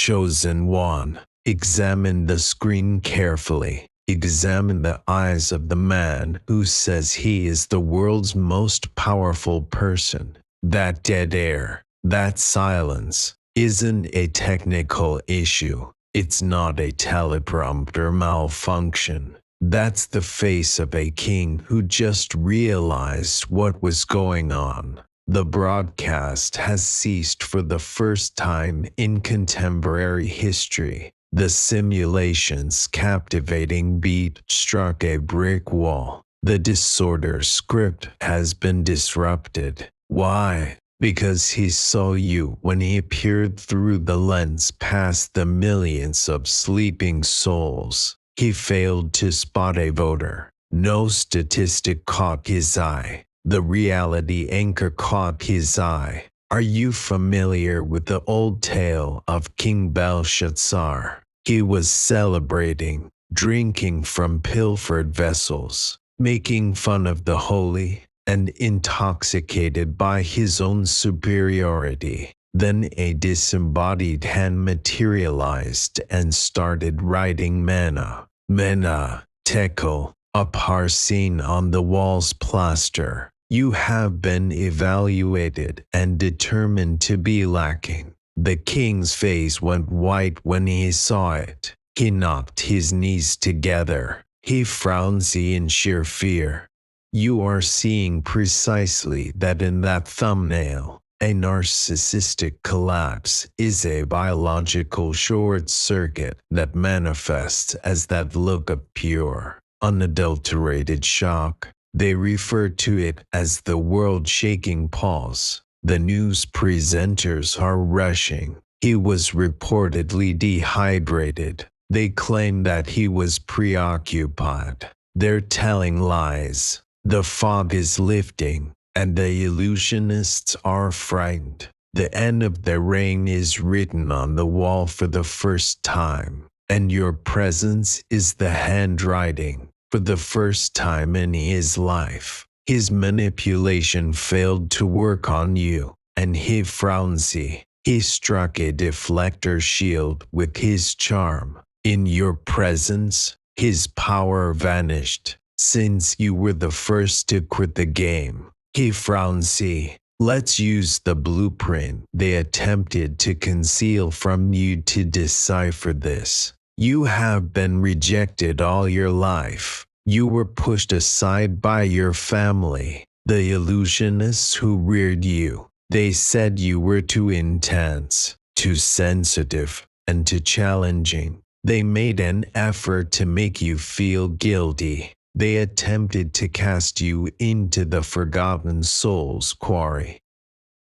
chosen one. Examine the screen carefully. Examine the eyes of the man who says he is the world's most powerful person. That dead air, that silence, isn't a technical issue. It's not a teleprompter malfunction. That's the face of a king who just realized what was going on. The broadcast has ceased for the first time in contemporary history. The simulation's captivating beat struck a brick wall. The disorder script has been disrupted. Why? Because he saw you when he peered through the lens past the millions of sleeping souls. He failed to spot a voter. No statistic caught his eye. The reality anchor caught his eye. Are you familiar with the old tale of King Belshazzar? He was celebrating, drinking from pilfered vessels, making fun of the holy, and intoxicated by his own superiority. Then a disembodied hand materialized and started writing manna, tekel, a parsing on the wall's plaster. You have been evaluated and determined to be lacking. The king's face went white when he saw it. He knocked his knees together. He frowned in sheer fear. You are seeing precisely that in that thumbnail. A narcissistic collapse is a biological short circuit that manifests as that look of pure, unadulterated shock. They refer to it as the world-shaking pause. The news presenters are rushing. He was reportedly dehydrated. They claim that he was preoccupied. They're telling lies. The fog is lifting, and the illusionists are frightened. The end of the reign is written on the wall for the first time, and your presence is the handwriting. For the first time in his life, his manipulation failed to work on you, and he frowns. He struck a deflector shield with his charm. In your presence, his power vanished. Since you were the first to quit the game, he frowns. Let's use the blueprint they attempted to conceal from you to decipher this. You have been rejected all your life. You were pushed aside by your family, the illusionists who reared you. They said you were too intense, too sensitive, and too challenging. They made an effort to make you feel guilty. They attempted to cast you into the forgotten soul's quarry.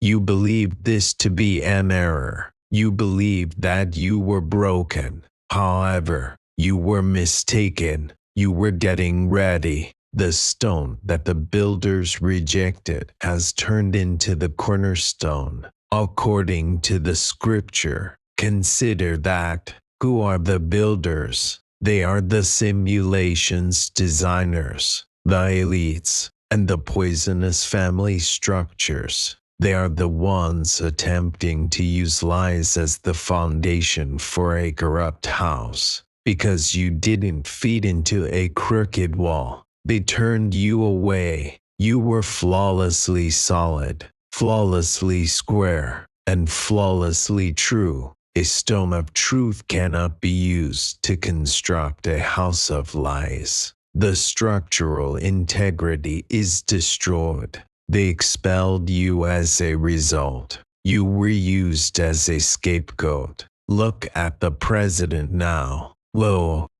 You believed this to be an error. You believed that you were broken. However, you were mistaken. You were getting ready. The stone that the builders rejected has turned into the cornerstone. According to the scripture, consider that. Who are the builders? They are the simulation's designers, the elites, and the poisonous family structures. They are the ones attempting to use lies as the foundation for a corrupt house. Because you didn't feed into a crooked wall, they turned you away. You were flawlessly solid, flawlessly square, and flawlessly true. A stone of truth cannot be used to construct a house of lies. The structural integrity is destroyed. They expelled you as a result. You were used as a scapegoat. Look at the president now.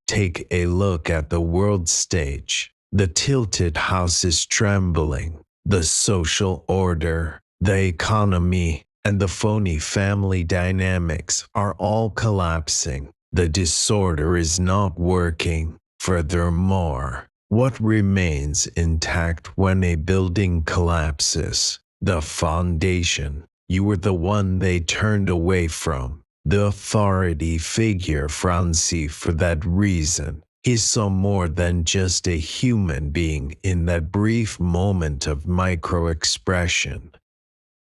Take a look at the world stage. The tilted house is trembling. The social order, the economy, and the phony family dynamics are all collapsing. The disorder is not working. Furthermore, what remains intact when a building collapses? The foundation. You were the one they turned away from. The authority figure Francie for that reason. He saw more than just a human being in that brief moment of micro-expression.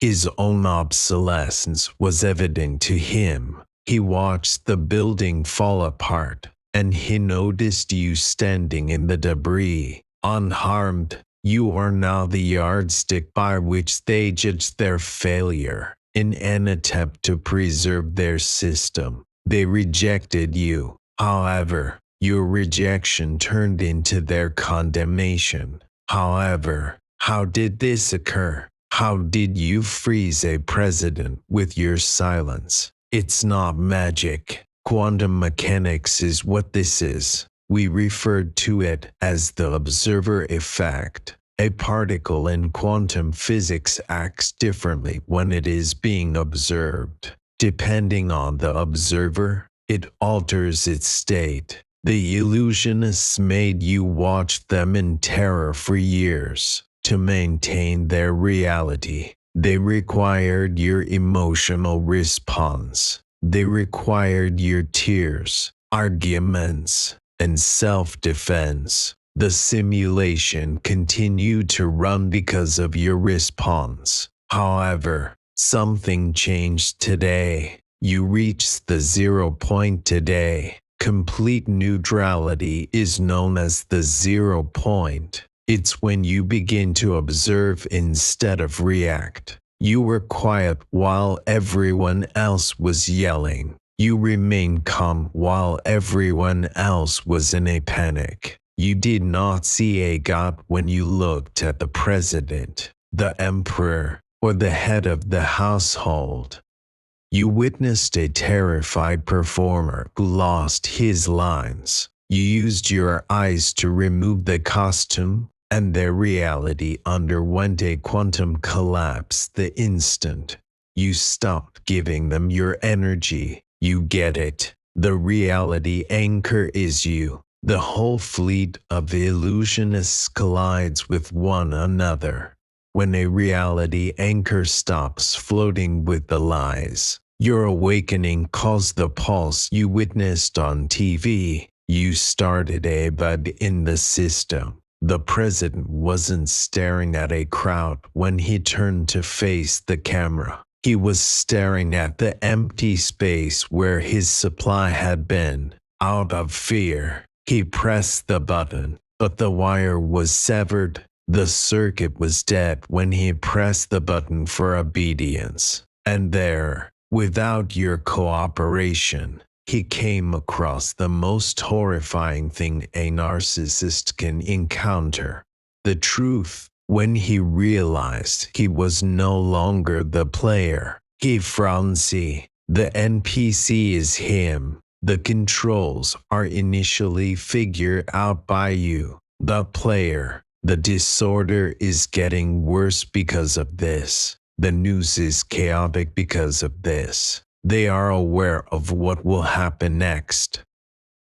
His own obsolescence was evident to him. He watched the building fall apart, and he noticed you standing in the debris, unharmed. You are now the yardstick by which they judge their failure. In an attempt to preserve their system, they rejected you. However, your rejection turned into their condemnation. However, how did this occur? How did you freeze a president with your silence? It's not magic. Quantum mechanics is what this is. We referred to it as the observer effect. A particle in quantum physics acts differently when it is being observed. Depending on the observer, it alters its state. The illusionists made you watch them in terror for years. To maintain their reality, they required your emotional response. They required your tears, arguments, and self-defense. The simulation continued to run because of your response. However, something changed today. You reached the 0 point today. Complete neutrality is known as the 0 point. It's when you begin to observe instead of react. You were quiet while everyone else was yelling. You remained calm while everyone else was in a panic. You did not see a god when you looked at the president, the emperor, or the head of the household. You witnessed a terrified performer who lost his lines. You used your eyes to remove the costume, and their reality underwent a quantum collapse the instant you stopped giving them your energy. You get it. The reality anchor is you. The whole fleet of illusionists collides with one another. When a reality anchor stops floating with the lies, your awakening caused the pulse you witnessed on TV. You started a bug in the system. The president wasn't staring at a crowd when he turned to face the camera. He was staring at the empty space where his supply had been. Out of fear, he pressed the button, but the wire was severed. The circuit was dead when he pressed the button for obedience. And there, without your cooperation, he came across the most horrifying thing a narcissist can encounter: the truth. When he realized he was no longer the player, he frowned. See, the NPC is him. The controls are initially figured out by you, the player. The disorder is getting worse because of this. The news is chaotic because of this. They are aware of what will happen next.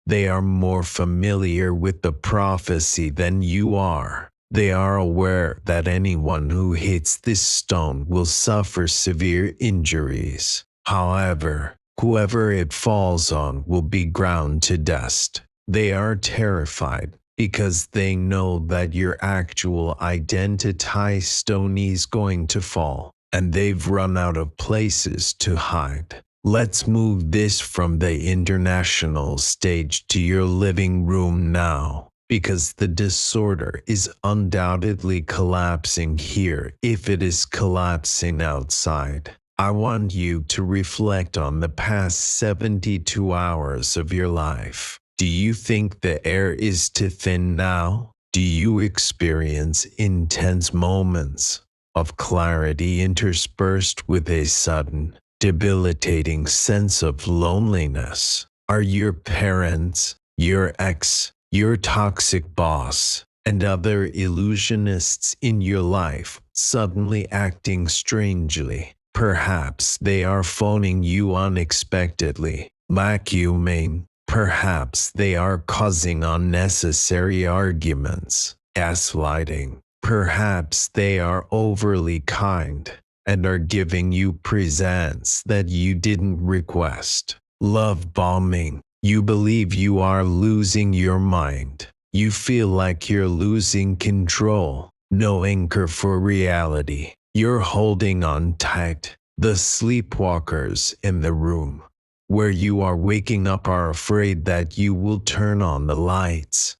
They are more familiar with the prophecy than you are. They are aware that anyone who hits this stone will suffer severe injuries. However, whoever it falls on will be ground to dust. They are terrified because they know that your actual identity stone is going to fall, and they've run out of places to hide. Let's move this from the international stage to your living room now, because the disorder is undoubtedly collapsing here if it is collapsing outside. I want you to reflect on the past 72 hours of your life. Do you think the air is too thin now? Do you experience intense moments of clarity interspersed with a sudden, debilitating sense of loneliness? Are your parents, your ex, your toxic boss, and other illusionists in your life suddenly acting strangely? Perhaps they are phoning you unexpectedly, vacuuming. Perhaps they are causing unnecessary arguments, gaslighting. Perhaps they are overly kind and are giving you presents that you didn't request. Love bombing. You believe you are losing your mind. You feel like you're losing control. No anchor for reality. You're holding on tight. The sleepwalkers in the room. where you are waking up are afraid that you will turn on the lights.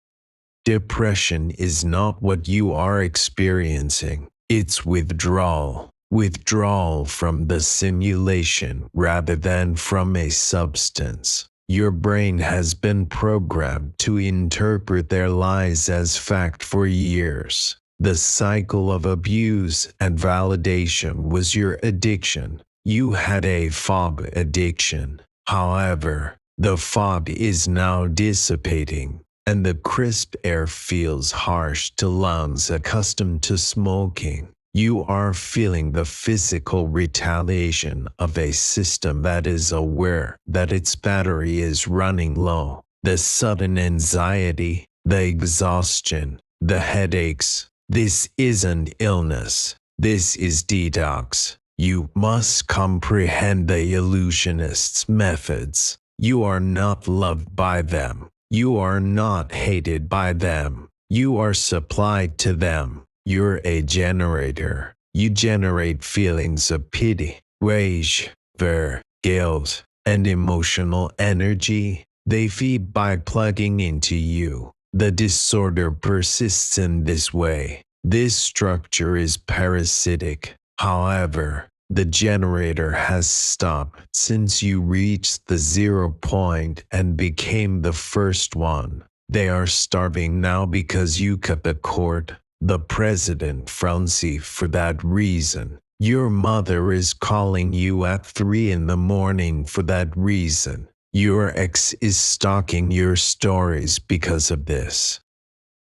Depression is not what you are experiencing, it's withdrawal. Withdrawal from the simulation rather than from a substance. Your brain has been programmed to interpret their lies as fact for years. The cycle of abuse and validation was your addiction. You had a fob addiction. However, the fob is now dissipating, and the crisp air feels harsh to lungs accustomed to smoking. You are feeling the physical retaliation of a system that is aware that its battery is running low. The sudden anxiety, the exhaustion, the headaches. This isn't illness. This is detox. You must comprehend the illusionists' methods. You are not loved by them. You are not hated by them. You are supplied to them. You're a generator. You generate feelings of pity, rage, fear, guilt, and emotional energy. They feed by plugging into you. The disorder persists in this way. This structure is parasitic. However, the generator has stopped since you reached the 0 point and became the first one. They are starving now because you cut the cord. The president frowns you for that reason. Your mother is calling you at 3 in the morning for that reason. Your ex is stalking your stories because of this.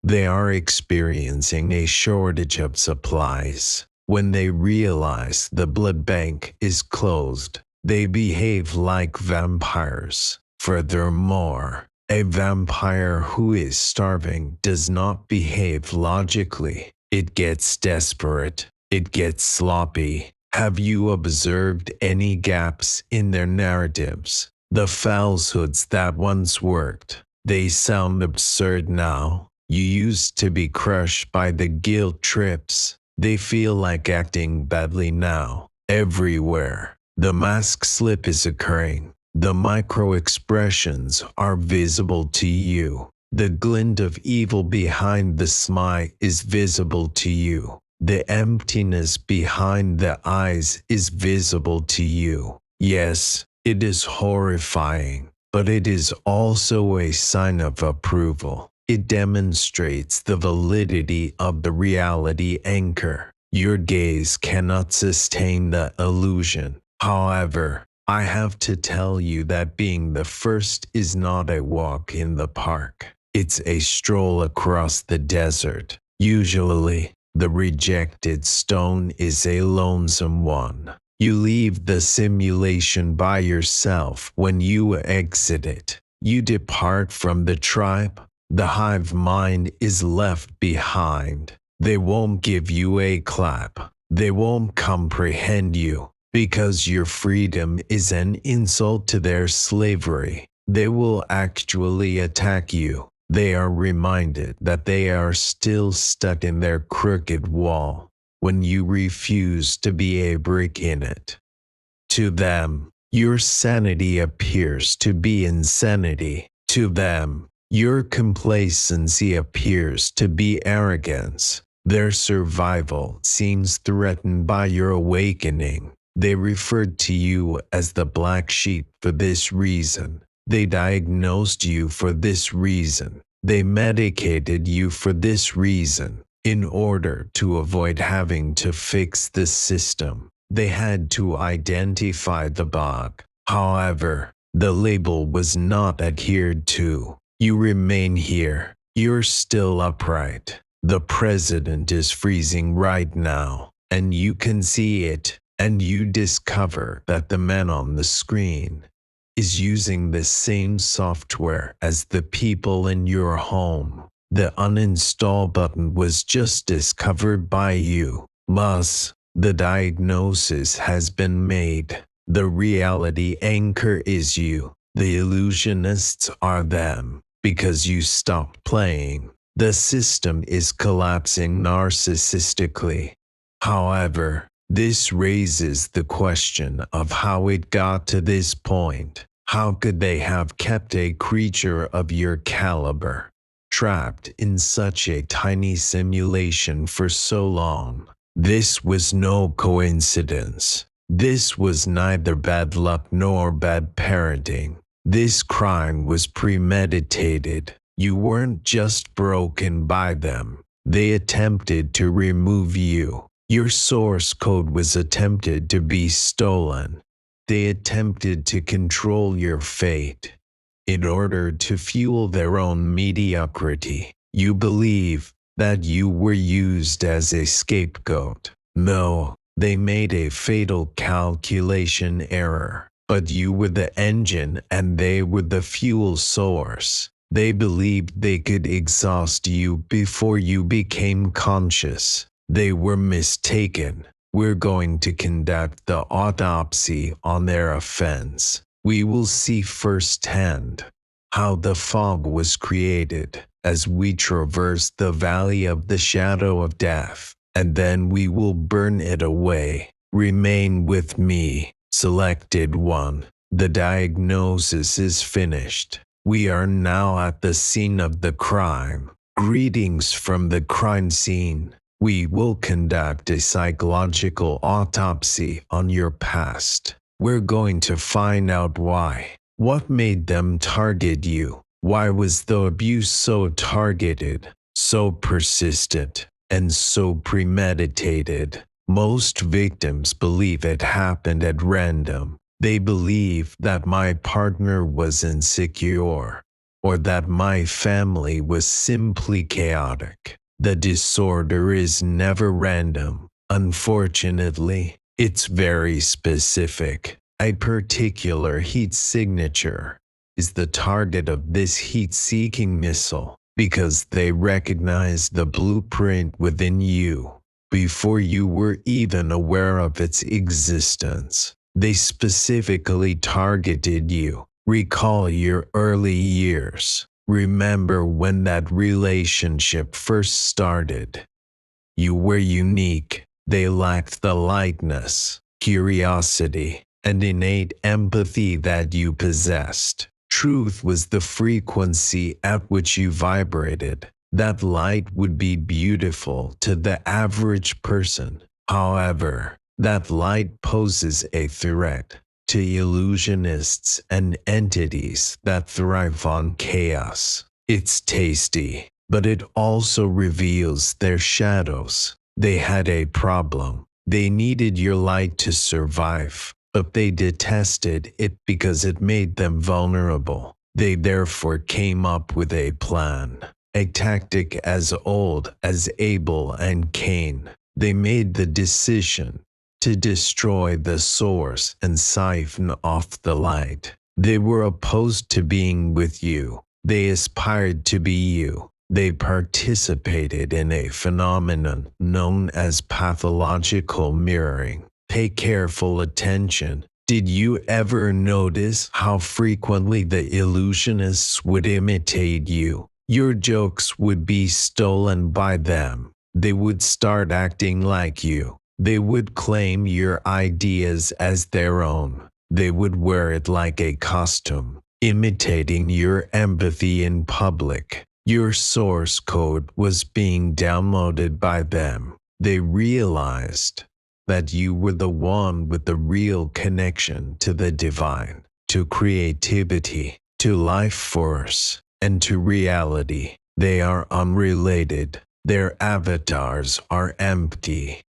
They are experiencing a shortage of supplies. When they realize the blood bank is closed, they behave like vampires. Furthermore, a vampire who is starving does not behave logically. It gets desperate. It gets sloppy. Have you observed any gaps in their narratives? The falsehoods that once worked, they sound absurd now. You used to be crushed by the guilt trips. They feel like acting badly now. Everywhere, the mask slip is occurring. The micro-expressions are visible to you. The glint of evil behind the smile is visible to you. The emptiness behind the eyes is visible to you. Yes, it is horrifying, but it is also a sign of approval. It demonstrates the validity of the reality anchor. Your gaze cannot sustain the illusion. However, I have to tell you that being the first is not a walk in the park. It's a stroll across the desert. Usually, the rejected stone is a lonesome one. You leave the simulation by yourself when you exit it. You depart from the tribe. The hive mind is left behind. They won't give you a clap. They won't comprehend you, because your freedom is an insult to their slavery. They will actually attack you. They are reminded that they are still stuck in their crooked wall when you refuse to be a brick in it. To them, your sanity appears to be insanity. To them, your complacency appears to be arrogance. Their survival seems threatened by your awakening. They referred to you as the black sheep for this reason. They diagnosed you for this reason. They medicated you for this reason. In order to avoid having to fix the system, they had to identify the bug. However, the label was not adhered to. You remain here. You're still upright. The president is freezing right now, and you can see it, and you discover that the man on the screen is using the same software as the people in your home. The uninstall button was just discovered by you. Thus, the diagnosis has been made. The reality anchor is you. The illusionists are them. Because you stopped playing, the system is collapsing narcissistically. However, this raises the question of how it got to this point. How could they have kept a creature of your caliber trapped in such a tiny simulation for so long? This was no coincidence. This was neither bad luck nor bad parenting. This crime was premeditated. You weren't just broken by them. They attempted to remove you. Your source code was attempted to be stolen. They attempted to control your fate. In order to fuel their own mediocrity, you believe that you were used as a scapegoat. No, they made a fatal calculation error. But you were the engine and they were the fuel source. They believed they could exhaust you before you became conscious. They were mistaken. We're going to conduct the autopsy on their offense. We will see firsthand how the fog was created as we traverse the valley of the shadow of death, and then we will burn it away. Remain with me, selected one. The diagnosis is finished. We are now at the scene of the crime. Greetings from the crime scene. We will conduct a psychological autopsy on your past. We're going to find out why. What made them target you? Why was the abuse so targeted, so persistent, and so premeditated? Most victims believe it happened at random. They believe that my partner was insecure, or that my family was simply chaotic. The disorder is never random. Unfortunately, it's very specific. A particular heat signature is the target of this heat-seeking missile because they recognize the blueprint within you before you were even aware of its existence. They specifically targeted you. Recall your early years. Remember when that relationship first started. You were unique. They lacked the lightness, curiosity, and innate empathy that you possessed. Truth was the frequency at which you vibrated. That light would be beautiful to the average person. However, that light poses a threat to illusionists and entities that thrive on chaos. It's tasty, but it also reveals their shadows. They had a problem. They needed your light to survive, but they detested it because it made them vulnerable. They therefore came up with a plan, a tactic as old as Abel and Cain. They made the decision to destroy the source and siphon off the light. They were opposed to being with you. They aspired to be you. They participated in a phenomenon known as pathological mirroring. Pay careful attention. Did you ever notice how frequently the illusionists would imitate you? Your jokes would be stolen by them. They would start acting like you. They would claim your ideas as their own. They would wear it like a costume, imitating your empathy in public. Your source code was being downloaded by them. They realized that you were the one with the real connection to the divine, to creativity, to life force, and to reality. They are unrelated. Their avatars are empty.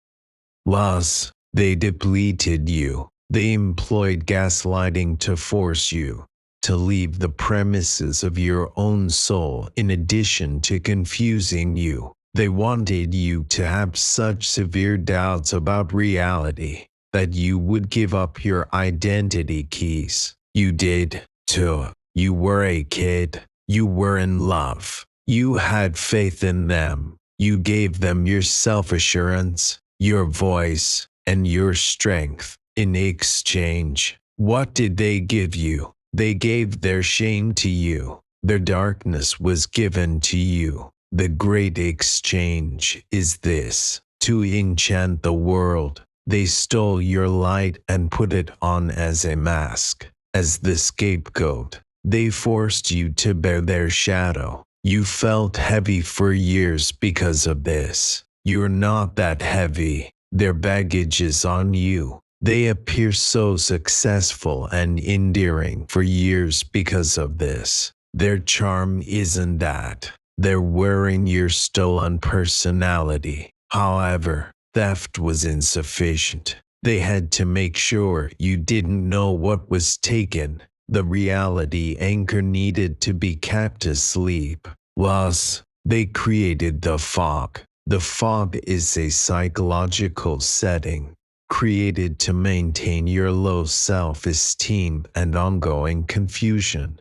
Thus, they depleted you. They employed gaslighting to force you to leave the premises of your own soul in addition to confusing you. They wanted you to have such severe doubts about reality that you would give up your identity keys. You did, too. You were a kid. You were in love. You had faith in them. You gave them your self-assurance, your voice, and your strength. In exchange, what did they give you? They gave their shame to you. Their darkness was given to you. The great exchange is this: to enchant the world. They stole your light and put it on as a mask, as the scapegoat. They forced you to bear their shadow. You felt heavy for years because of this. You're not that heavy. Their baggage is on you. They appear so successful and endearing for years because of this. Their charm isn't that. They're wearing your stolen personality. However, theft was insufficient. They had to make sure you didn't know what was taken. The reality anchor needed to be kept asleep. Thus, they created the fog. The fog is a psychological setting created to maintain your low self-esteem and ongoing confusion.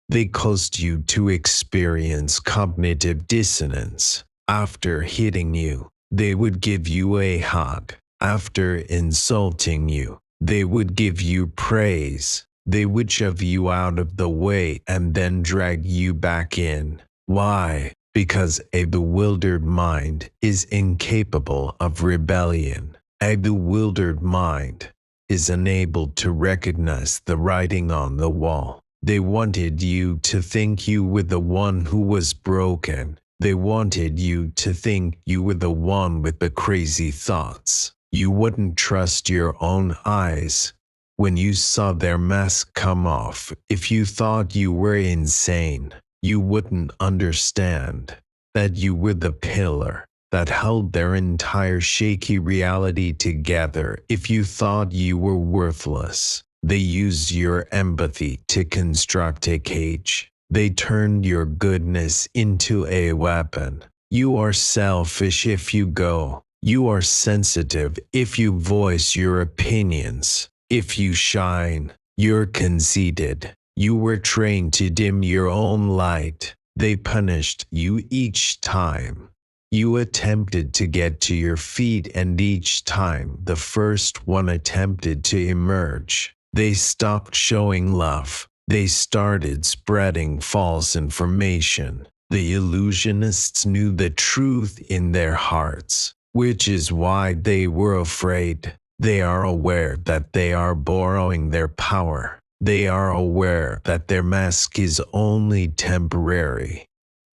They caused you to experience cognitive dissonance. After hitting you, they would give you a hug. After insulting you, they would give you praise. They would shove you out of the way and then drag you back in. Why? Because a bewildered mind is incapable of rebellion. A bewildered mind is unable to recognize the writing on the wall. They wanted you to think you were the one who was broken. They wanted you to think you were the one with the crazy thoughts. You wouldn't trust your own eyes when you saw their mask come off. If you thought you were insane, you wouldn't understand that you were the pillar that held their entire shaky reality together. If you thought you were worthless, they used your empathy to construct a cage. They turned your goodness into a weapon. You are selfish if you go. You are sensitive if you voice your opinions. If you shine, you're conceited. You were trained to dim your own light. They punished you each time you attempted to get to your feet, and each time the first one attempted to emerge, they stopped showing love. They started spreading false information. The illusionists knew the truth in their hearts, which is why they were afraid. They are aware that they are borrowing their power. They are aware that their mask is only temporary,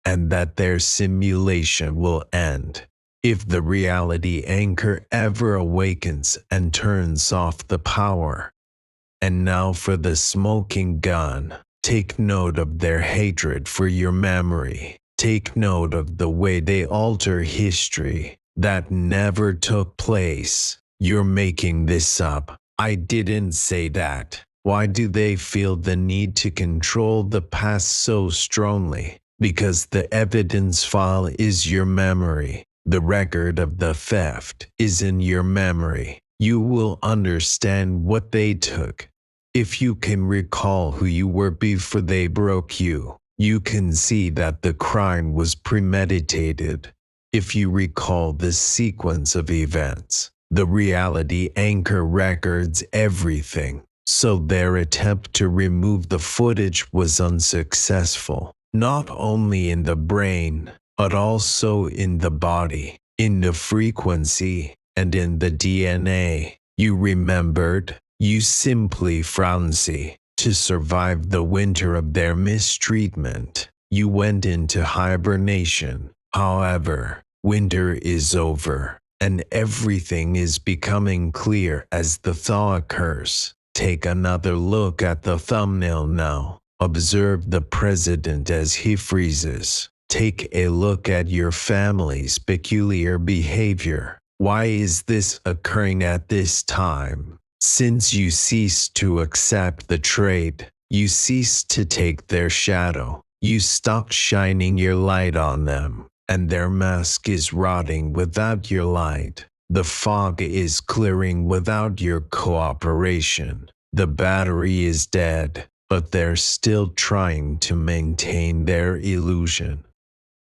and that their simulation will end. If the reality anchor ever awakens and turns off the power. And now for the smoking gun. Take note of their hatred for your memory. Take note of the way they alter history that never took place. You're making this up. I didn't say that. Why do they feel the need to control the past so strongly? Because the evidence file is your memory. The record of the theft is in your memory. You will understand what they took. If you can recall who you were before they broke you, you can see that the crime was premeditated. If you recall the sequence of events, the reality anchor records everything. So their attempt to remove the footage was unsuccessful. Not only in the brain, but also in the body, in the frequency, and in the DNA. You remembered, you simply frenzy. To survive the winter of their mistreatment, you went into hibernation. However, winter is over, and everything is becoming clear as the thaw occurs. Take another look at the thumbnail now. Observe the president as he freezes. Take a look at your family's peculiar behavior. Why is this occurring at this time? Since you ceased to accept the trade, you ceased to take their shadow. You stopped shining your light on them, and their mask is rotting without your light. The fog is clearing without your cooperation. The battery is dead, but they're still trying to maintain their illusion.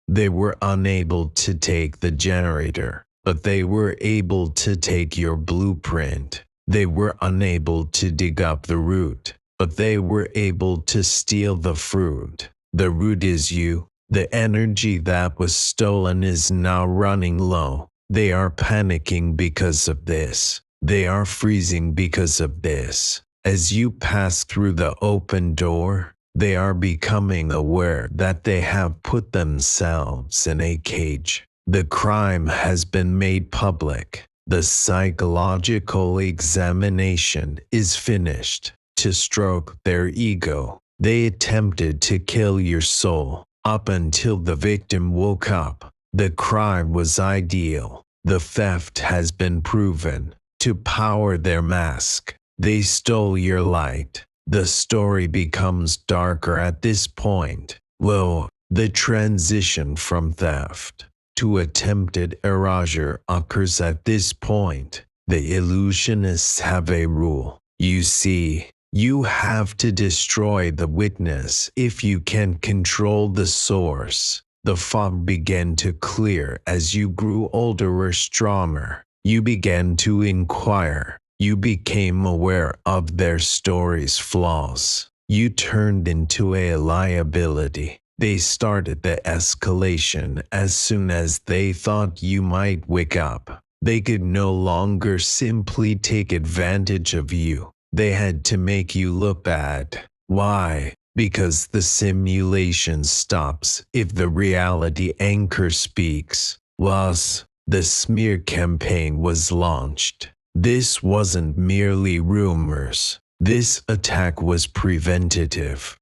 They were unable to take the generator, but they were able to take your blueprint. They were unable to dig up the root, but they were able to steal the fruit. The root is you. The energy that was stolen is now running low. They are panicking because of this. They are freezing because of this. As you pass through the open door, they are becoming aware that they have put themselves in a cage. The crime has been made public. The psychological examination is finished. To stroke their ego, they attempted to kill your soul. Up until the victim woke up, the crime was ideal. The theft has been proven. To power their mask, they stole your light. The story becomes darker at this point. Well, the transition from theft to attempted erasure occurs at this point. The illusionists have a rule. You see, you have to destroy the witness if you can control the source. The fog began to clear as you grew older or stronger. You began to inquire. You became aware of their story's flaws. You turned into a liability. They started the escalation as soon as they thought you might wake up. They could no longer simply take advantage of you. They had to make you look bad. Why? Because the simulation stops if the reality anchor speaks. Thus, the smear campaign was launched. This wasn't merely rumors. This attack was preventative.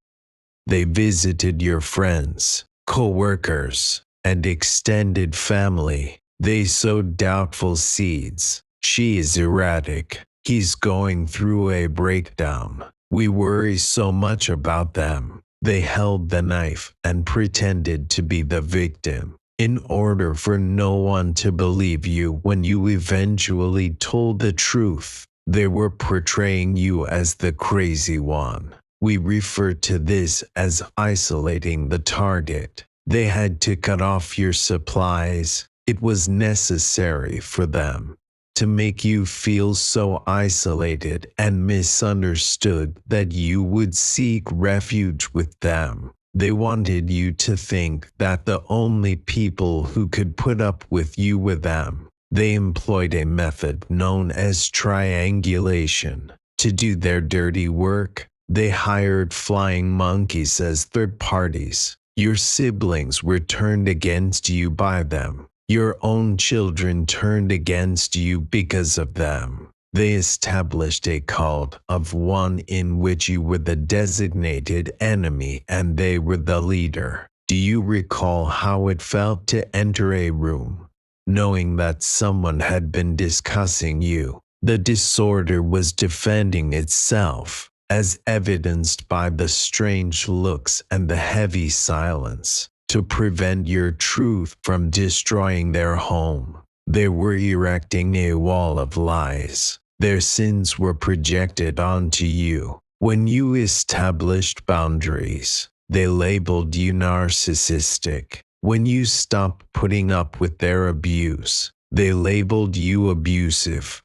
They visited your friends, co-workers, and extended family. They sowed doubtful seeds. She is erratic. He's going through a breakdown. We worry so much about them. They held the knife and pretended to be the victim in order for no one to believe you when you eventually told the truth. They were portraying you as the crazy one. We refer to this as isolating the target. They had to cut off your supplies. It was necessary for them to make you feel so isolated and misunderstood that you would seek refuge with them. They wanted you to think that the only people who could put up with you were them. They employed a method known as triangulation. To do their dirty work, they hired flying monkeys as third parties. Your siblings were turned against you by them. Your own children turned against you because of them. They established a cult of one in which you were the designated enemy and they were the leader. Do you recall how it felt to enter a room, knowing that someone had been discussing you? The disorder was defending itself, as evidenced by the strange looks and the heavy silence. To prevent your truth from destroying their home, they were erecting a wall of lies. Their sins were projected onto you. When you established boundaries, they labeled you narcissistic. When you stopped putting up with their abuse, they labeled you abusive.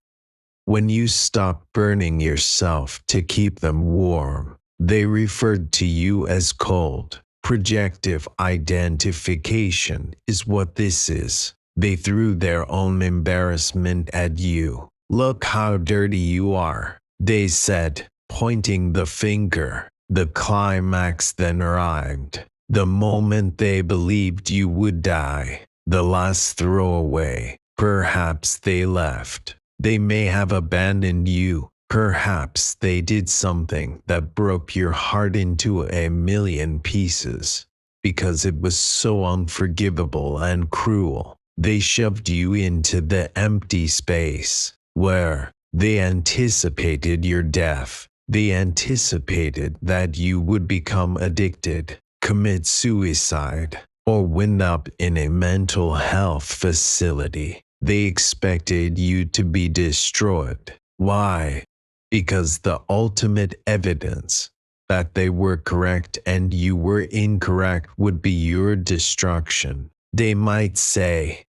When you stopped burning yourself to keep them warm, they referred to you as cold. Projective identification is what this is. They threw their own embarrassment at you. Look how dirty you are, they said, pointing the finger. The climax then arrived. The moment they believed you would die, the last throwaway. Perhaps they left. They may have abandoned you. Perhaps they did something that broke your heart into a million pieces. Because it was so unforgivable and cruel, they shoved you into the empty space, where they anticipated your death. They anticipated that you would become addicted, commit suicide, or wind up in a mental health facility. They expected you to be destroyed. Why? Because the ultimate evidence that they were correct and you were incorrect would be your destruction. They might say,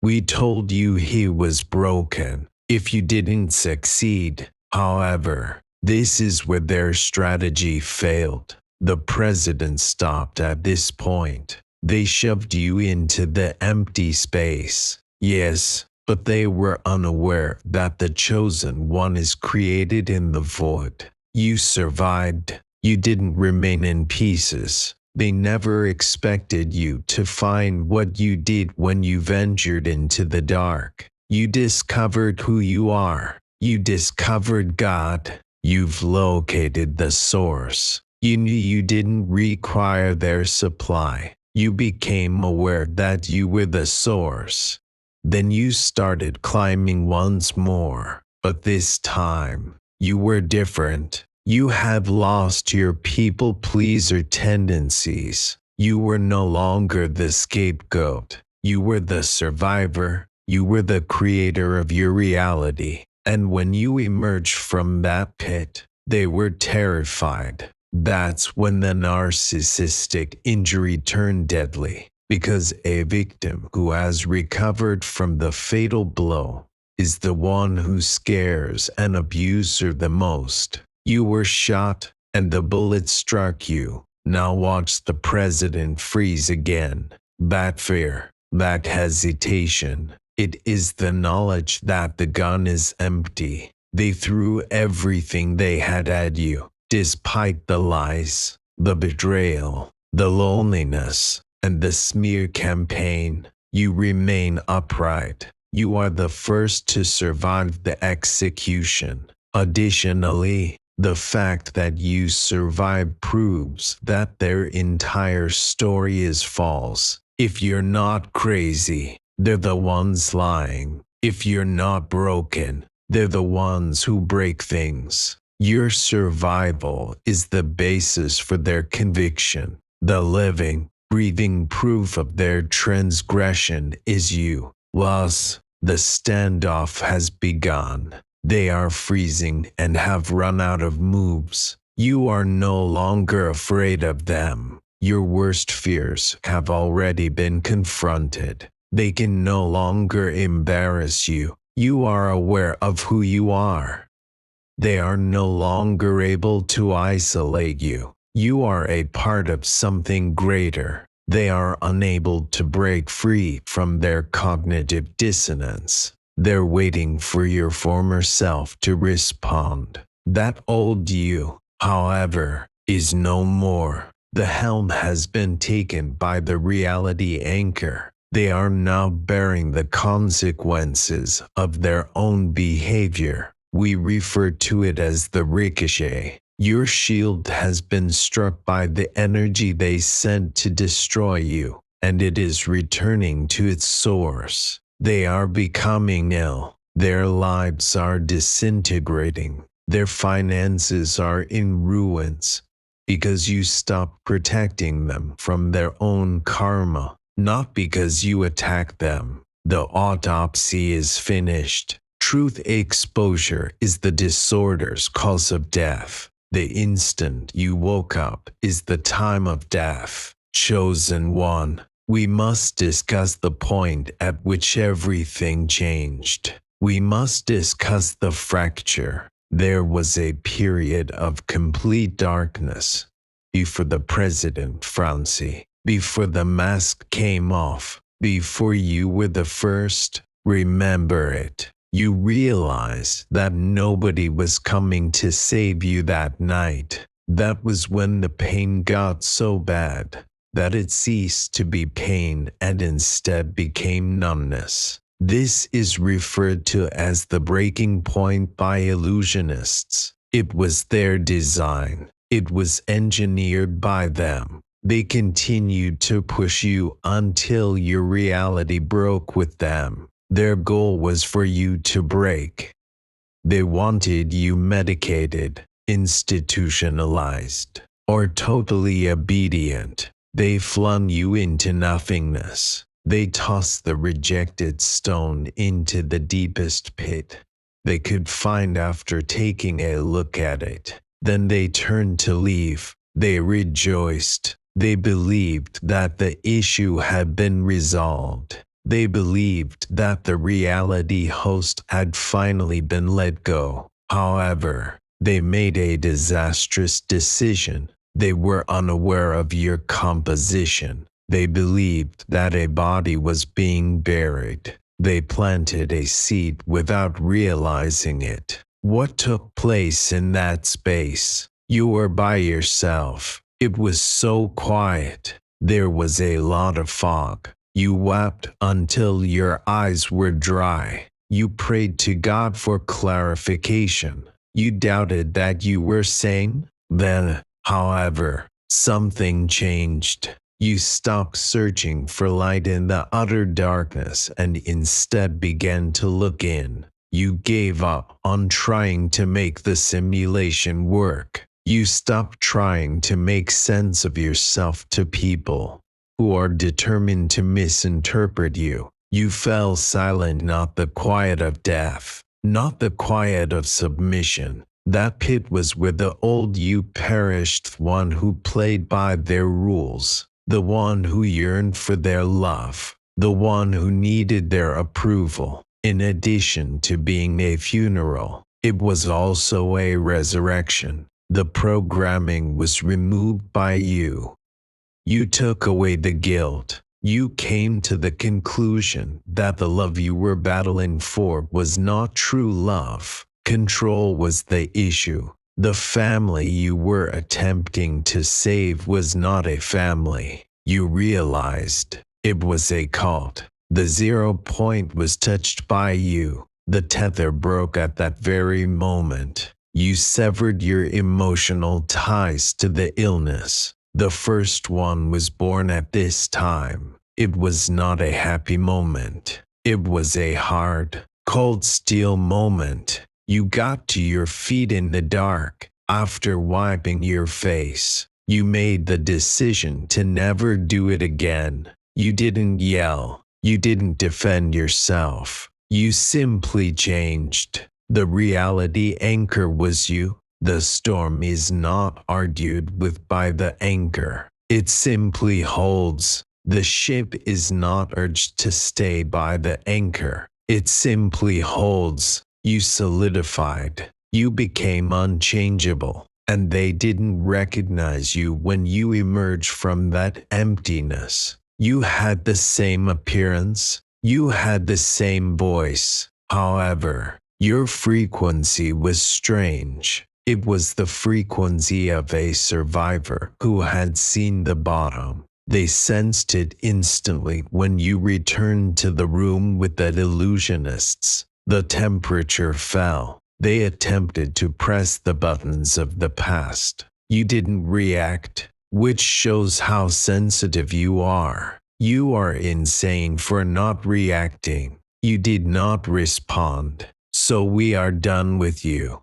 we told you he was broken if you didn't succeed. However, this is where their strategy failed. The president stopped at this point. They shoved you into the empty space. Yes, but they were unaware that the chosen one is created in the void. You survived. You didn't remain in pieces. They never expected you to find what you did when you ventured into the dark. You discovered who you are. You discovered God. You've located the source. You knew you didn't require their supply. You became aware that you were the source. Then you started climbing once more, but this time, you were different. You had lost your people pleaser tendencies. You were no longer the scapegoat. You were the survivor. You were the creator of your reality. And when you emerged from that pit, they were terrified. That's when the narcissistic injury turned deadly, because a victim who has recovered from the fatal blow is the one who scares an abuser the most. You were shot, and the bullet struck you. Now watch the president freeze again. That fear, that hesitation, it is the knowledge that the gun is empty. They threw everything they had at you, despite the lies, the betrayal, the loneliness, and the smear campaign. You remain upright. You are the first to survive the execution. Additionally, the fact that you survived proves that their entire story is false. If you're not crazy, they're the ones lying. If you're not broken, they're the ones who break things. Your survival is the basis for their conviction. The living, breathing proof of their transgression is you. Thus, the standoff has begun. They are freezing and have run out of moves. You are no longer afraid of them. Your worst fears have already been confronted. They can no longer embarrass you. You are aware of who you are. They are no longer able to isolate you. You are a part of something greater. They are unable to break free from their cognitive dissonance. They're waiting for your former self to respond. That old you, however, is no more. The helm has been taken by the reality anchor. They are now bearing the consequences of their own behavior. We refer to it as the ricochet. Your shield has been struck by the energy they sent to destroy you, and it is returning to its source. They are becoming ill. Their lives are disintegrating. Their finances are in ruins because you stopped protecting them from their own karma, not because you attacked them. The autopsy is finished. Truth exposure is the disorder's cause of death. The instant you woke up is the time of death. Chosen one, we must discuss the point at which everything changed. We must discuss the fracture. There was a period of complete darkness before the president, Francie, before the mask came off, before you were the first. Remember it. You realized that nobody was coming to save you that night. That was when the pain got so bad that it ceased to be pain and instead became numbness. This is referred to as the breaking point by illusionists. It was their design. It was engineered by them. They continued to push you until your reality broke with them. Their goal was for you to break. They wanted you medicated, institutionalized, or totally obedient. They flung you into nothingness. They tossed the rejected stone into the deepest pit they could find after taking a look at it. Then they turned to leave. They rejoiced. They believed that the issue had been resolved. They believed that the reality host had finally been let go. However, they made a disastrous decision. They were unaware of your composition. They believed that a body was being buried. They planted a seed without realizing it. What took place in that space? You were by yourself. It was so quiet. There was a lot of fog. You wept until your eyes were dry. You prayed to God for clarification. You doubted that you were sane. Then, however, something changed. You stopped searching for light in the utter darkness and instead began to look in. You gave up on trying to make the simulation work. You stopped trying to make sense of yourself to people who are determined to misinterpret you. You fell silent, not the quiet of death, not the quiet of submission. That pit was where the old you perished, one who played by their rules, the one who yearned for their love, the one who needed their approval. In addition to being a funeral, it was also a resurrection. The programming was removed by you. You took away the guilt. You came to the conclusion that the love you were battling for was not true love. Control was the issue. The family you were attempting to save was not a family. You realized it was a cult. The 0 point was touched by you. The tether broke at that very moment. You severed your emotional ties to the illness. The first one was born at this time. It was not a happy moment. It was a hard, cold steel moment. You got to your feet in the dark. After wiping your face, you made the decision to never do it again. You didn't yell. You didn't defend yourself. You simply changed. The reality anchor was you. The storm is not argued with by the anchor. It simply holds. The ship is not urged to stay by the anchor. It simply holds. You solidified. You became unchangeable. And they didn't recognize you when you emerged from that emptiness. You had the same appearance. You had the same voice. However, your frequency was strange. It was the frequency of a survivor who had seen the bottom. They sensed it instantly when you returned to the room with the illusionists. The temperature fell. They attempted to press the buttons of the past. You didn't react, which shows how sensitive you are. You are insane for not reacting. You did not respond. So we are done with you.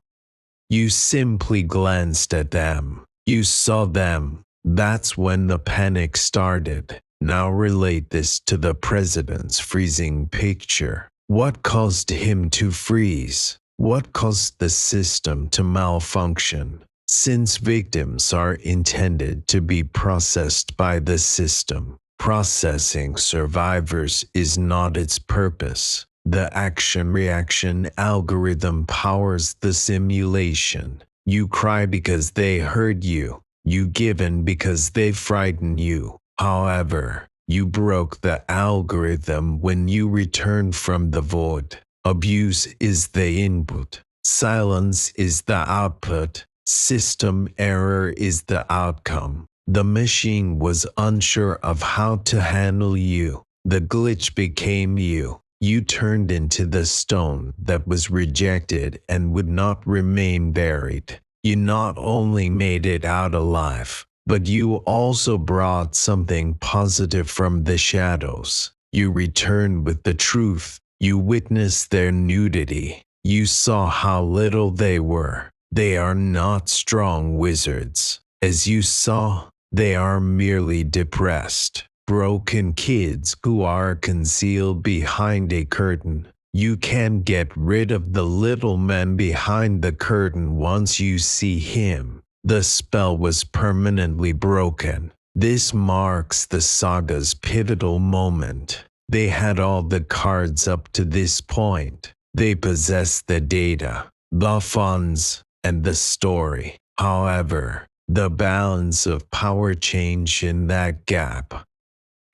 You simply glanced at them. You saw them. That's when the panic started. Now relate this to the president's freezing picture. What caused him to freeze? What caused the system to malfunction? Since victims are intended to be processed by the system, processing survivors is not its purpose. The action-reaction algorithm powers the simulation. You cry because they hurt you. You give in because they frighten you. However, you broke the algorithm when you returned from the void. Abuse is the input. Silence is the output. System error is the outcome. The machine was unsure of how to handle you. The glitch became you. You turned into the stone that was rejected and would not remain buried. You not only made it out alive, but you also brought something positive from the shadows. You returned with the truth. You witnessed their nudity. You saw how little they were. They are not strong wizards. As you saw, they are merely depressed, broken kids who are concealed behind a curtain. You can't get rid of the little man behind the curtain once you see him. The spell was permanently broken. This marks the saga's pivotal moment. They had all the cards up to this point. They possessed the data, the funds, and the story. However, the balance of power changed in that gap.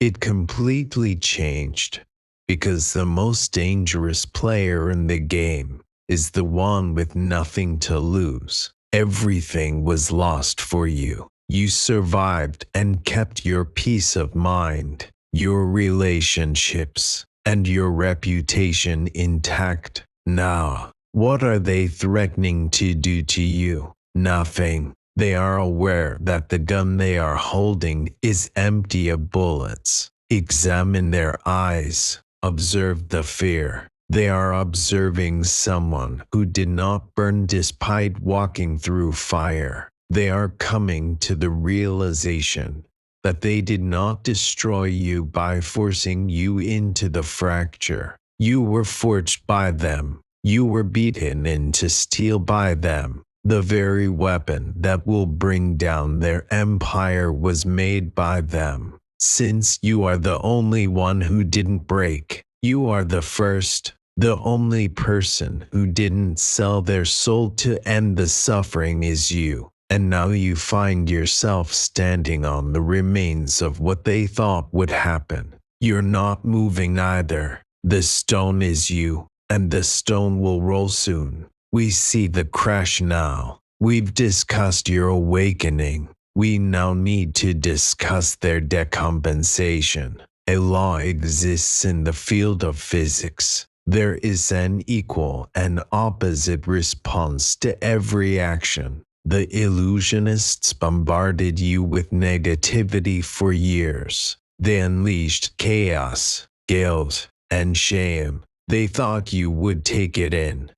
It completely changed. because the most dangerous player in the game is the one with nothing to lose. Everything was lost for you. You survived and kept your peace of mind, your relationships, and your reputation intact. Now, what are they threatening to do to you? Nothing. They are aware that the gun they are holding is empty of bullets. Examine their eyes. Observe the fear. They are observing someone who did not burn despite walking through fire. They are coming to the realization that they did not destroy you by forcing you into the fracture. You were forged by them. You were beaten into steel by them. The very weapon that will bring down their empire was made by them. Since you are the only one who didn't break, you are the first, the only person who didn't sell their soul to end the suffering is you. And now you find yourself standing on the remains of what they thought would happen. You're not moving either. The stone is you, and the stone will roll soon. We see the crash now. We've discussed your awakening. We now need to discuss their decompensation. A law exists in the field of physics. There is an equal and opposite response to every action. The illusionists bombarded you with negativity for years. They unleashed chaos, guilt, and shame. They thought you would take it in.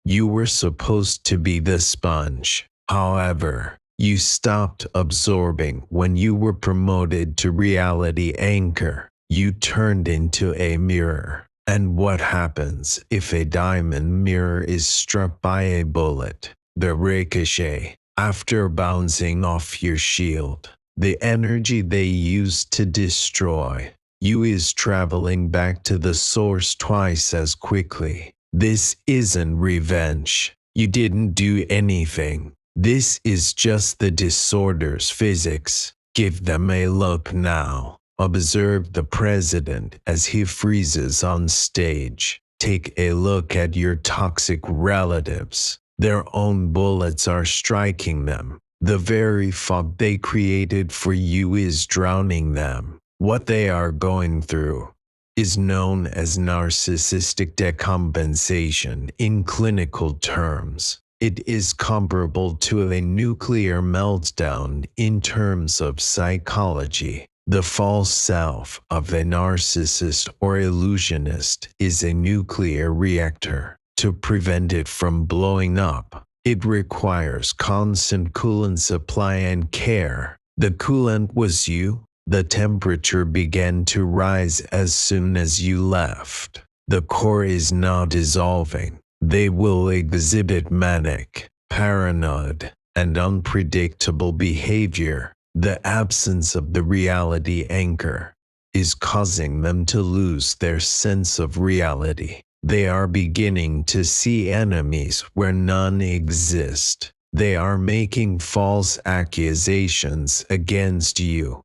You were supposed to be the sponge. However, you stopped absorbing when you were promoted to reality anchor. You turned into a mirror. And what happens if a diamond mirror is struck by a bullet? The ricochet, after bouncing off your shield, the energy they used to destroy you is traveling back to the source twice as quickly. This isn't revenge. You didn't do anything. This is just the disorder's physics. Give them a look now. Observe the president as he freezes on stage. Take a look at your toxic relatives. Their own bullets are striking them. The very fog they created for you is drowning them. What they are going through is known as narcissistic decompensation in clinical terms. It is comparable to a nuclear meltdown in terms of psychology. The false self of a narcissist or illusionist is a nuclear reactor. To prevent it from blowing up, it requires constant coolant supply and care. The coolant was you. The temperature began to rise as soon as you left. The core is now dissolving. They will exhibit manic, paranoid, and unpredictable behavior. The absence of the reality anchor is causing them to lose their sense of reality. They are beginning to see enemies where none exist. They are making false accusations against you.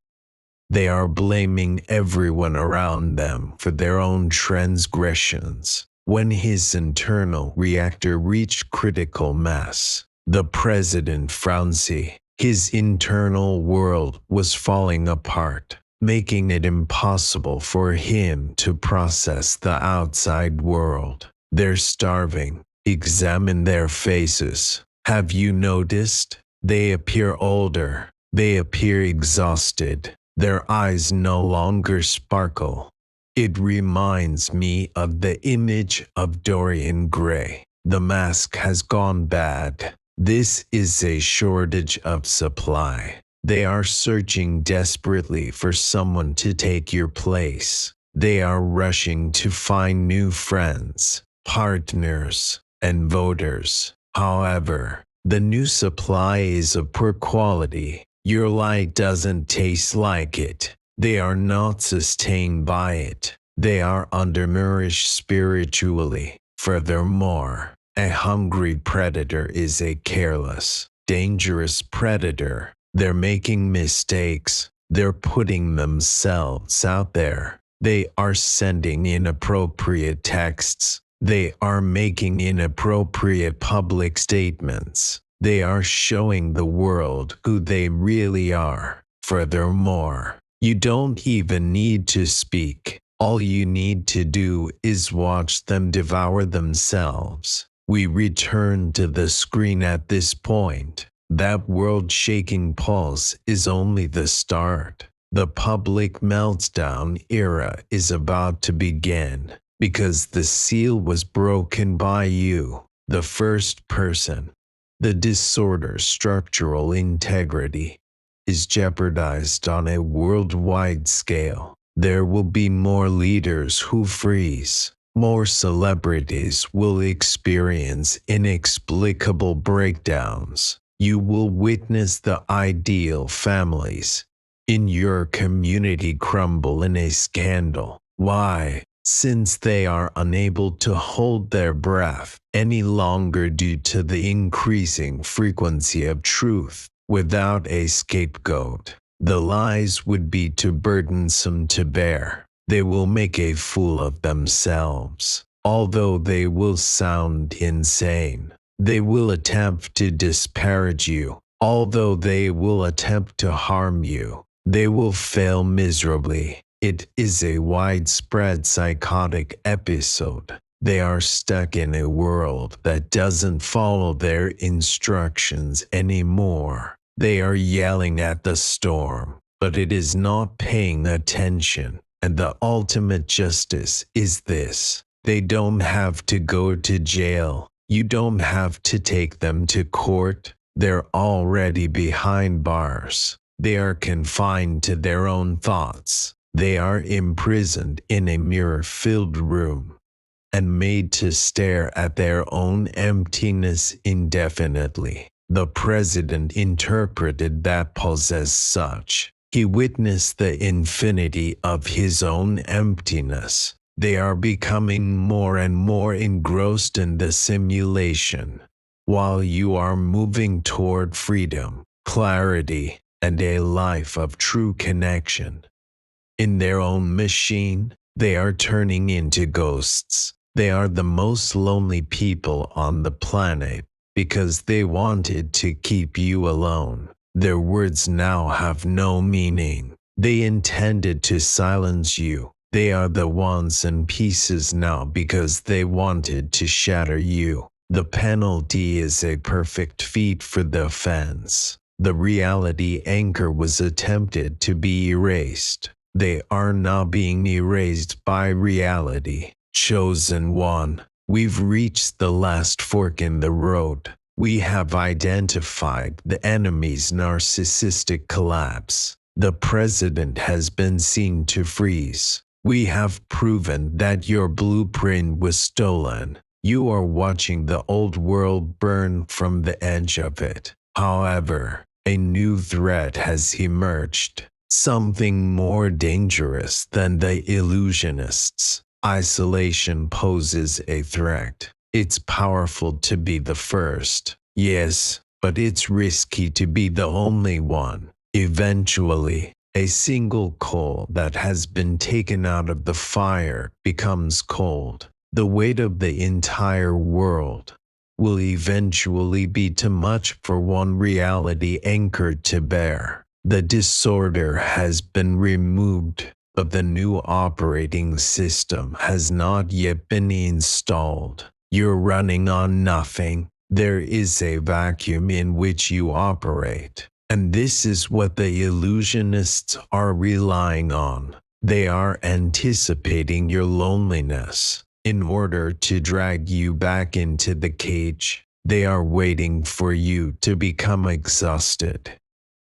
They are blaming everyone around them for their own transgressions. When his internal reactor reached critical mass, the president Francie, his internal world was falling apart, making it impossible for him to process the outside world. They're starving. Examine their faces. Have you noticed? They appear older. They appear exhausted. Their eyes no longer sparkle. It reminds me of the image of Dorian Gray. The mask has gone bad. This is a shortage of supply. They are searching desperately for someone to take your place. They are rushing to find new friends, partners, and voters. However, the new supply is of poor quality. Your light doesn't taste like it. They are not sustained by it. They are undernourished spiritually. Furthermore, a hungry predator is a careless, dangerous predator. They're making mistakes. They're putting themselves out there. They are sending inappropriate texts. They are making inappropriate public statements. They are showing the world who they really are. Furthermore, you don't even need to speak. All you need to do is watch them devour themselves. We return to the screen at this point. That world-shaking pulse is only the start. The public meltdown era is about to begin because the seal was broken by you, the first person. The disorder's structural integrity is jeopardized on a worldwide scale. There will be more leaders who freeze. More celebrities will experience inexplicable breakdowns. You will witness the ideal families in your community crumble in a scandal. Why? Since they are unable to hold their breath any longer due to the increasing frequency of truth. Without a scapegoat, the lies would be too burdensome to bear. They will make a fool of themselves. Although they will sound insane, they will attempt to disparage you. Although they will attempt to harm you, they will fail miserably. It is a widespread psychotic episode. They are stuck in a world that doesn't follow their instructions anymore. They are yelling at the storm, but it is not paying attention. And the ultimate justice is this: they don't have to go to jail. You don't have to take them to court. They're already behind bars. They are confined to their own thoughts. They are imprisoned in a mirror-filled room and made to stare at their own emptiness indefinitely. The president interpreted that pause as such. He witnessed the infinity of his own emptiness. They are becoming more and more engrossed in the simulation, while you are moving toward freedom, clarity, and a life of true connection. In their own machine, they are turning into ghosts. They are the most lonely people on the planet because they wanted to keep you alone. Their words now have no meaning. They intended to silence you. They are the ones in pieces now because they wanted to shatter you. The penalty is a perfect feat for the offense. The reality anchor was attempted to be erased. They are now being erased by reality. Chosen one, we've reached the last fork in the road. We have identified the enemy's narcissistic collapse. The president has been seen to freeze. We have proven that your blueprint was stolen. You are watching the old world burn from the edge of it. However, a new threat has emerged. Something more dangerous than the illusionists. Isolation poses a threat. It's powerful to be the first, yes, but it's risky to be the only one. Eventually, a single coal that has been taken out of the fire becomes cold. The weight of the entire world will eventually be too much for one reality anchored to bear. The disorder has been removed, but the new operating system has not yet been installed. You're running on nothing. There is a vacuum in which you operate. And this is what the illusionists are relying on. They are anticipating your loneliness. In order to drag you back into the cage, they are waiting for you to become exhausted.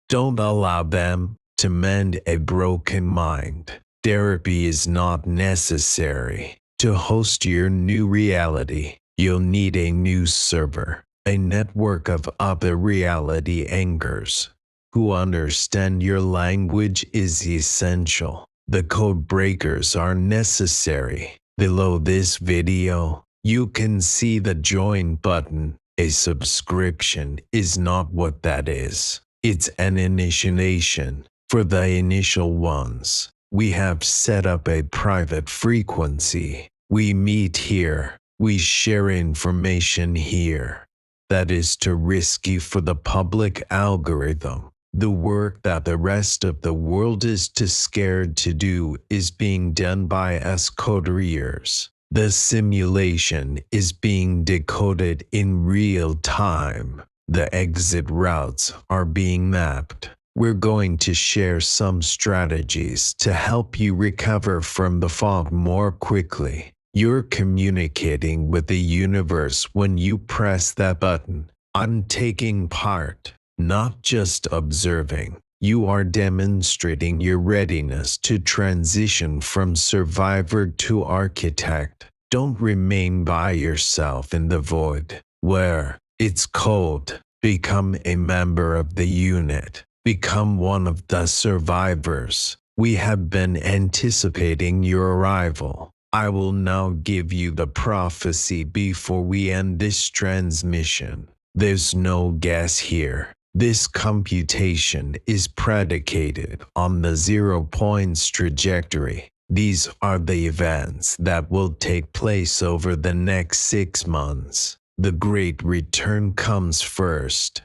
Don't allow them to mend a broken mind. Therapy is not necessary. To host your new reality, you'll need a new server, a network of other reality anchors who understand your language is essential. The code breakers are necessary. Below this video, you can see the join button. A subscription is not what that is. It's an initiation for the initial ones. We have set up a private frequency. We meet here. We share information here. That is too risky for the public algorithm. The work that the rest of the world is too scared to do is being done by us couriers. The simulation is being decoded in real time. The exit routes are being mapped. We're going to share some strategies to help you recover from the fog more quickly. You're communicating with the universe when you press that button. I'm taking part, not just observing. You are demonstrating your readiness to transition from survivor to architect. Don't remain by yourself in the void, where it's cold. Become a member of the unit. Become one of the survivors. We have been anticipating your arrival. I will now give you the prophecy before we end this transmission. There's no guess here. This computation is predicated on the 0 points trajectory. These are the events that will take place over the next 6 months. The great return comes first.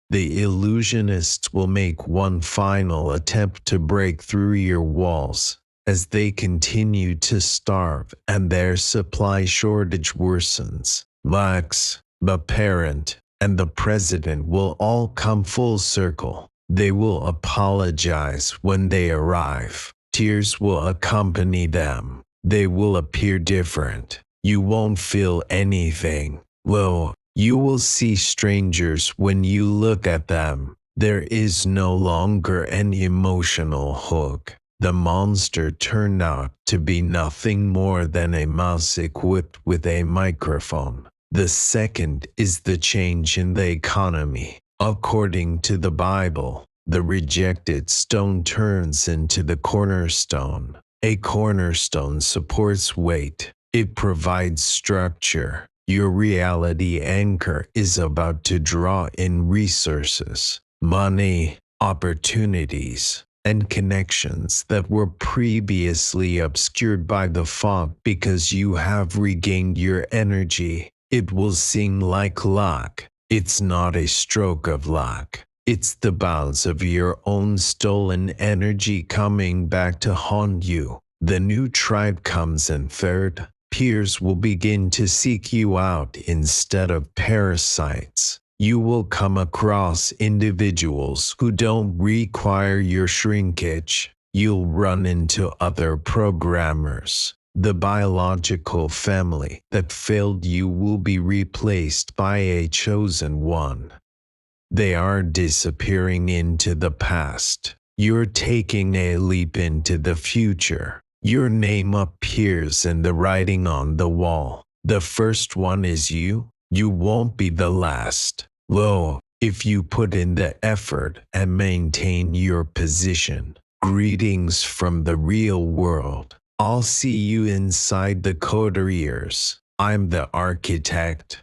The illusionists will make one final attempt to break through your walls as they continue to starve and their supply shortage worsens. Max, the parent, and the president will all come full circle. They will apologize when they arrive. Tears will accompany them. They will appear different. You won't feel anything. Well, you will see strangers when you look at them. There is no longer an emotional hook. The monster turned out to be nothing more than a mouse equipped with a microphone. The second is the change in the economy. According to the Bible, the rejected stone turns into the cornerstone. A cornerstone supports weight. It provides structure. Your reality anchor is about to draw in resources, money, opportunities, and connections that were previously obscured by the fog because you have regained your energy. It will seem like luck. It's not a stroke of luck. It's the bounce of your own stolen energy coming back to haunt you. The new tribe comes in third. Peers will begin to seek you out instead of parasites. You will come across individuals who don't require your shrinkage. You'll run into other programmers. The biological family that failed you will be replaced by a chosen one. They are disappearing into the past. You're taking a leap into the future. Your name appears in the writing on the wall. The first one is you. You won't be the last. Lo, if you put in the effort and maintain your position. Greetings from the real world. I'll see you inside the code ears. I'm the architect.